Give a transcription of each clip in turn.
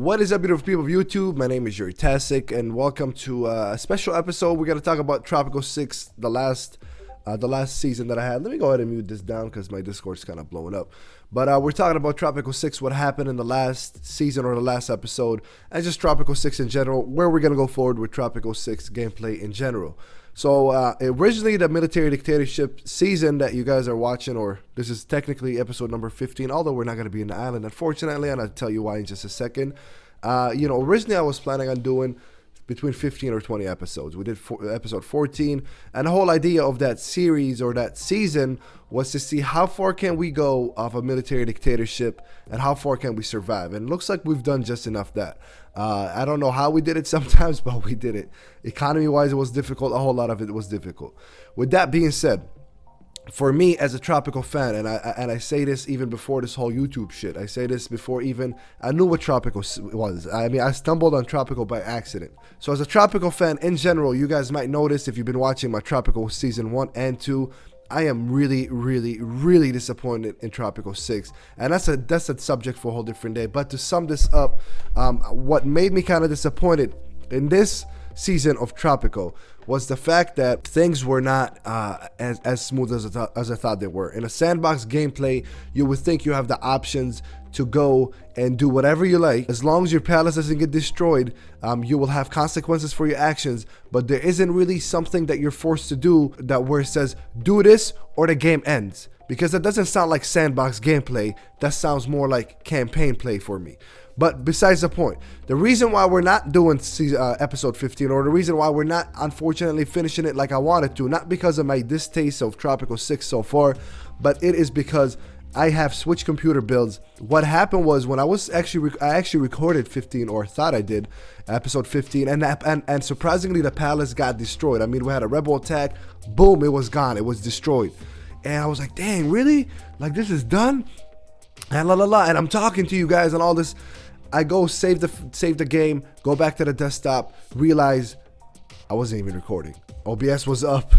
What is up, beautiful people of YouTube? My name is Jerutastic, and welcome to a special episode. We're gonna talk about Tropico 6, the last season that I had. Let me go ahead and mute this down because my Discord's kind of blowing up. But we're talking about Tropico 6, what happened in the last season or the last episode, and just Tropico 6 in general, where we're gonna go forward with Tropico 6 gameplay in general. So originally the Military Dictatorship season that you guys are watching, or this is technically episode number 15, although we're not going to be in the island, unfortunately, and I'll tell you why in just a second. Originally I was planning on doing between 15 or 20 episodes. We did episode 14, and the whole idea of that series or that season was to see how far can we go off a military dictatorship and how far can we survive. And it looks like we've done just enough that. I don't know how we did it sometimes, but we did it. Economy-wise, it was difficult. A whole lot of it was difficult. With that being said, for me as a Tropico fan, and I say this even before this whole YouTube shit, I say this before even I knew what Tropico was. I mean, I stumbled on Tropico by accident. So as a Tropico fan in general, you guys might notice if you've been watching my Tropico season 1 and 2, I am really disappointed in Tropico 6, and that's a subject for a whole different day. But to sum this up, what made me kind of disappointed in this season of Tropico was the fact that things were not as smooth as I thought they were. In a Sandbox gameplay, you would think you have the options to go and do whatever you like. As long as your palace doesn't get destroyed, you will have consequences for your actions, but there isn't really something that you're forced to do that where it says, do this or the game ends. Because that doesn't sound like Sandbox gameplay, that sounds more like campaign play for me. But besides the point, the reason why we're not doing episode 15, or the reason why we're not unfortunately finishing it like I wanted to, not because of my distaste of Tropico 6 so far, but it is because I have switched computer builds. What happened was when I actually recorded 15, or thought I did, episode 15, and surprisingly the palace got destroyed. I mean, we had a rebel attack, boom, it was gone, it was destroyed. And I was like, dang, really? Like, this is done? And and I'm talking to you guys and all this. I go save the game, go back to the desktop, realize I wasn't even recording. OBS was up,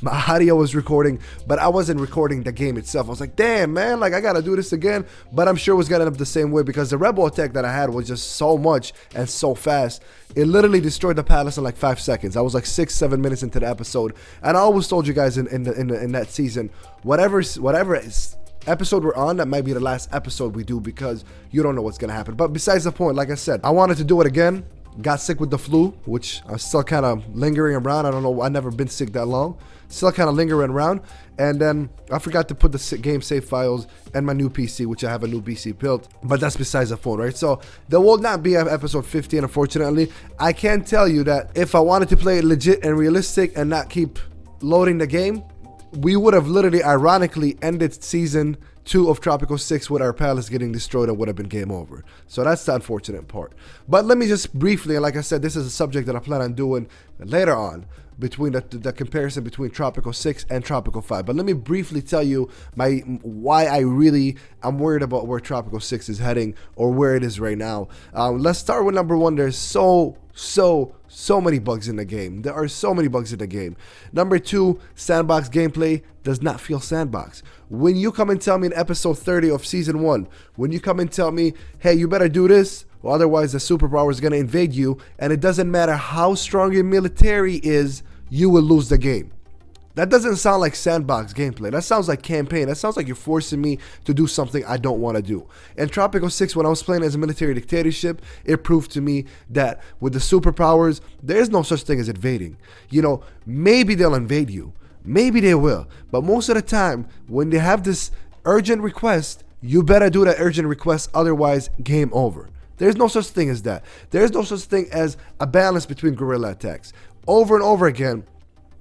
my audio was recording, but I wasn't recording the game itself. I was like, damn, man, like I gotta do this again. But I'm sure it was gonna end up the same way because the rebel attack that I had was just so much and so fast. It literally destroyed the palace in like 5 seconds. I was like 6-7 minutes into the episode, and I always told you guys in that season, whatever episode we're on, that might be the last episode we do because you don't know what's gonna happen. But besides the point, like I said, I wanted to do it again. Got sick with the flu, which I'm still kind of lingering around. I don't know, I've never been sick that long. Still kind of lingering around. And then I forgot to put the game save files and my new PC, which I have a new PC built. But that's besides the point, right? So there will not be an episode 15, unfortunately. I can tell you that if I wanted to play it legit and realistic and not keep loading the game, we would have literally ironically ended season 2 of Tropico 6 with our palace getting destroyed and would have been game over. So that's the unfortunate part. But let me just briefly, and like I said, this is a subject that I plan on doing later on, between the comparison between Tropico 6 and Tropico 5. But let me briefly tell you why I'm worried about where Tropico 6 is heading, or where it is right now. Let's start with number 1. There's so many bugs in the game. There are so many bugs in the game. Number 2, Sandbox gameplay does not feel Sandbox. When you come and tell me in episode 30 of season 1, when you come and tell me, hey, you better do this, or otherwise the superpower is going to invade you, and it doesn't matter how strong your military is, you will lose the game. That doesn't sound like Sandbox gameplay. That sounds like campaign. That sounds like you're forcing me to do something I don't want to do. In Tropico 6, when I was playing as a military dictatorship, it proved to me that with the superpowers, there is no such thing as invading. You know, maybe they'll invade you. Maybe they will. But most of the time, when they have this urgent request, you better do that urgent request, otherwise game over. There's no such thing as that. There's no such thing as a balance between guerrilla attacks. Over and over again,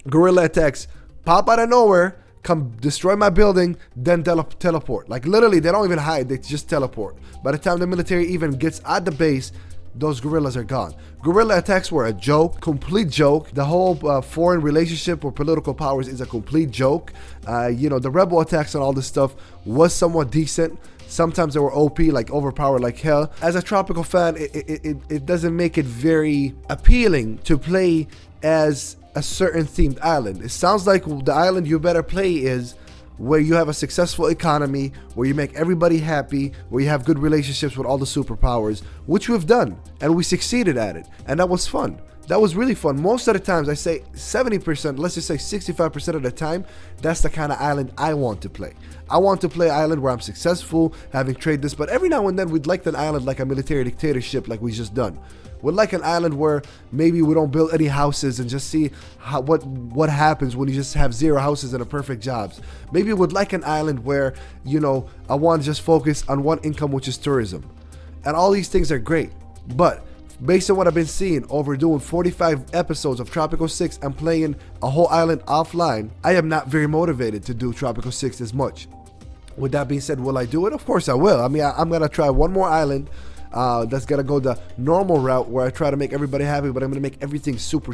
guerrilla attacks pop out of nowhere, come destroy my building, then teleport. Like literally, they don't even hide, they just teleport. By the time the military even gets at the base, those guerrillas are gone. Guerrilla attacks were a joke, complete joke. The whole foreign relationship or political powers is a complete joke. The rebel attacks and all this stuff was somewhat decent. Sometimes they were OP, like overpowered like hell. As a Tropico fan, it doesn't make it very appealing to play as a certain themed island. It sounds like the island you better play is where you have a successful economy, where you make everybody happy, where you have good relationships with all the superpowers, which we've done, and we succeeded at it, and that was fun. That was really fun. Most of the times, I say 70%, let's just say 65% of the time, that's the kind of island I want to play. I want to play an island where I'm successful, having trade this, but every now and then we'd like an island like a military dictatorship like we just done. We'd like an island where maybe we don't build any houses and just see what happens when you just have 0 houses and a perfect jobs. Maybe we'd like an island where, you know, I want to just focus on one income, which is tourism. And all these things are great, but based on what I've been seeing over doing 45 episodes of Tropico 6 and playing a whole island offline, I am not very motivated to do Tropico 6 as much. With that being said, will I do it? Of course I will. I mean, I'm going to try one more island that's going to go the normal route where I try to make everybody happy, but I'm going to make everything super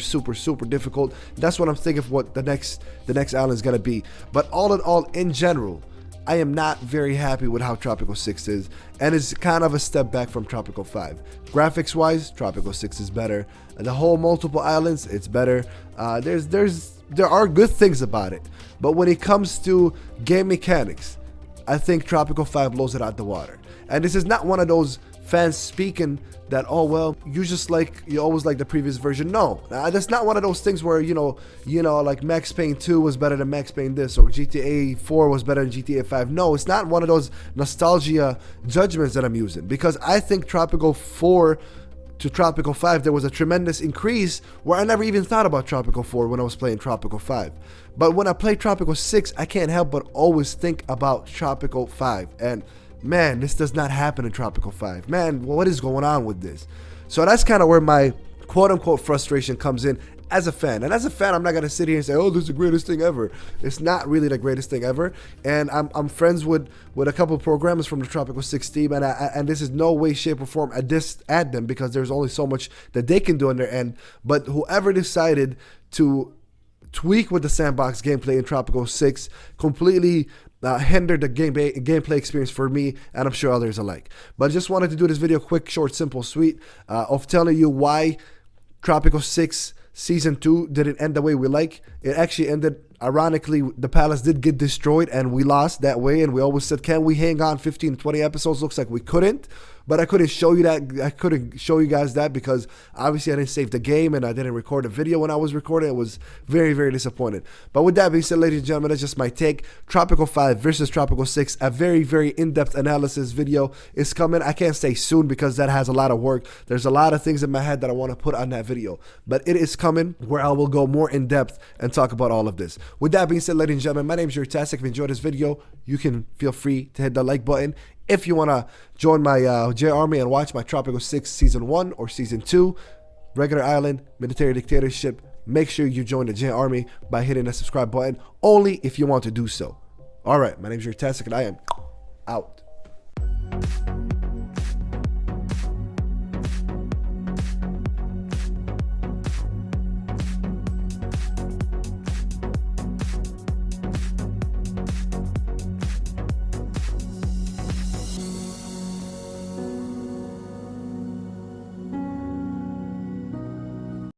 difficult. That's what I'm thinking of what the next island is going to be. But all in all, in general, I am not very happy with how Tropico 6 is, and it's kind of a step back from Tropico 5. Graphics wise, Tropico 6 is better. The whole multiple islands, it's better. There are good things about it, but when it comes to game mechanics, I think Tropico 5 blows it out the water. And this is not one of those fans speaking that, oh well, you always like the previous version. No, that's not one of those things where you know like Max Payne 2 was better than Max Payne this, or GTA 4 was better than GTA 5. No, it's not one of those nostalgia judgments that I'm using, because I think Tropico 4 to Tropico 5 there was a tremendous increase where I never even thought about Tropico 4 when I was playing Tropico 5. But when I play Tropico 6, I can't help but always think about Tropico 5, and man, this does not happen in Tropico 5. Man, what is going on with this? So that's kind of where my quote-unquote frustration comes in as a fan. And as a fan, I'm not going to sit here and say, oh, this is the greatest thing ever. It's not really the greatest thing ever. And I'm friends with a couple of programmers from the Tropico 6 team, and this is no way, shape, or form at them, because there's only so much that they can do on their end. But whoever decided to tweak with the Sandbox gameplay in Tropico 6 completely hindered the gameplay experience for me, and I'm sure others alike. But I just wanted to do this video quick, short, simple, sweet, of telling you why Tropico 6 Season 2 didn't end the way we like. It actually ended, ironically, the palace did get destroyed and we lost that way, and we always said, can we hang on 15 to 20 episodes? Looks like we couldn't. But I couldn't show you that. I couldn't show you guys that because obviously I didn't save the game and I didn't record a video when I was recording. It was very disappointed. But with that being said, ladies and gentlemen, that's just my take. Tropico 5 versus Tropico 6, a very in-depth analysis video is coming. I can't say soon because that has a lot of work. There's a lot of things in my head that I want to put on that video. But it is coming where I will go more in depth and talk about all of this. With that being said, ladies and gentlemen, my name is Jerutastic. If you enjoyed this video, you can feel free to hit the like button. If you want to join my J Army and watch my Tropico 6 Season 1 or Season 2, Regular Island, Military Dictatorship, make sure you join the J Army by hitting the subscribe button, only if you want to do so. Alright, my name is Jerutastic and I am out.